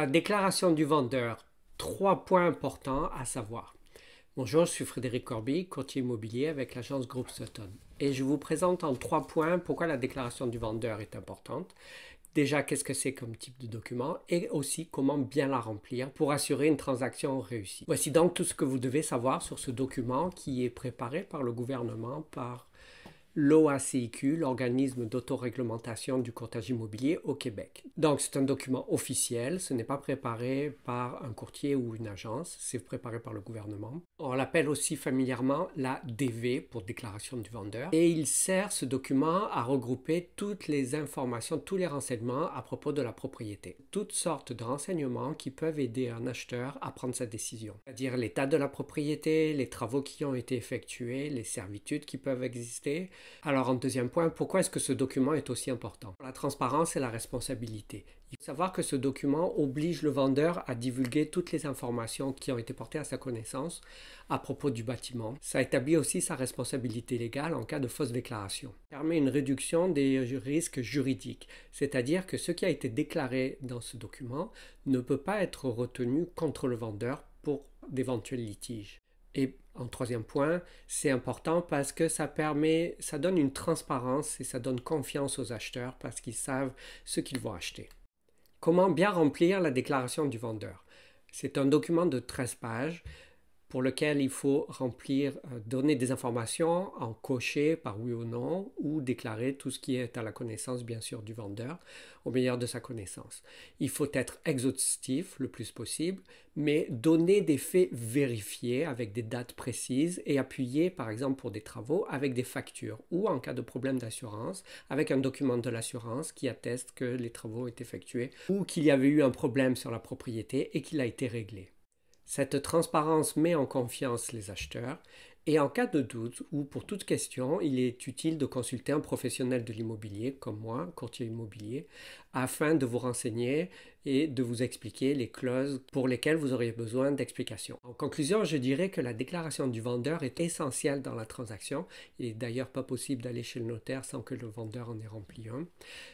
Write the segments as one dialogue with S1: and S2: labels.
S1: La déclaration du vendeur, 3 points importants à savoir. Bonjour, je suis Frédéric Corby, courtier immobilier avec l'agence Groupe Sutton. Et je vous présente en 3 points pourquoi la déclaration du vendeur est importante. Déjà, qu'est-ce que c'est comme type de document et aussi comment bien la remplir pour assurer une transaction réussie. Voici donc tout ce que vous devez savoir sur ce document qui est préparé par le gouvernement, par l'OACIQ, l'organisme d'autoréglementation du courtage immobilier au Québec. Donc c'est un document officiel, ce n'est pas préparé par un courtier ou une agence, c'est préparé par le gouvernement. On l'appelle aussi familièrement la DV pour déclaration du vendeur. Et il sert ce document à regrouper toutes les informations, tous les renseignements à propos de la propriété. Toutes sortes de renseignements qui peuvent aider un acheteur à prendre sa décision. C'est-à-dire l'état de la propriété, les travaux qui ont été effectués, les servitudes qui peuvent exister. Alors en deuxième point, pourquoi est-ce que ce document est aussi important? La transparence et la responsabilité. Il faut savoir que ce document oblige le vendeur à divulguer toutes les informations qui ont été portées à sa connaissance à propos du bâtiment. Ça établit aussi sa responsabilité légale en cas de fausse déclaration. Ça permet une réduction des risques juridiques, c'est-à-dire que ce qui a été déclaré dans ce document ne peut pas être retenu contre le vendeur pour d'éventuels litiges. Et en troisième point, c'est important parce que ça donne une transparence et ça donne confiance aux acheteurs parce qu'ils savent ce qu'ils vont acheter. Comment bien remplir la déclaration du vendeur? C'est un document de 13 pages pour lequel il faut donner des informations en cocher par oui ou non ou déclarer tout ce qui est à la connaissance bien sûr du vendeur au meilleur de sa connaissance. Il faut être exhaustif le plus possible, mais donner des faits vérifiés avec des dates précises et appuyer par exemple pour des travaux avec des factures ou en cas de problème d'assurance avec un document de l'assurance qui atteste que les travaux ont été effectués ou qu'il y avait eu un problème sur la propriété et qu'il a été réglé. Cette transparence met en confiance les acheteurs et en cas de doute ou pour toute question, il est utile de consulter un professionnel de l'immobilier comme moi, courtier immobilier, afin de vous renseigner et de vous expliquer les clauses pour lesquelles vous auriez besoin d'explications. En conclusion, je dirais que la déclaration du vendeur est essentielle dans la transaction. Il n'est d'ailleurs pas possible d'aller chez le notaire sans que le vendeur en ait rempli un.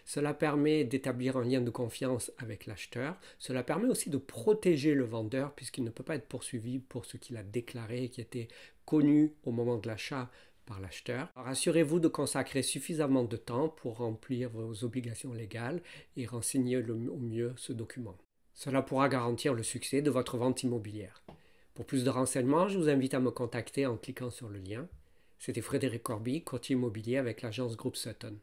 S1: Cela permet d'établir un lien de confiance avec l'acheteur. Cela permet aussi de protéger le vendeur puisqu'il ne peut pas être poursuivi pour ce qu'il a déclaré et qui était connu au moment de l'achat par l'acheteur. Alors assurez-vous de consacrer suffisamment de temps pour remplir vos obligations légales et renseigner au mieux ce document. Cela pourra garantir le succès de votre vente immobilière. Pour plus de renseignements, je vous invite à me contacter en cliquant sur le lien. C'était Frédéric Corby, courtier immobilier avec l'agence Groupe Sutton.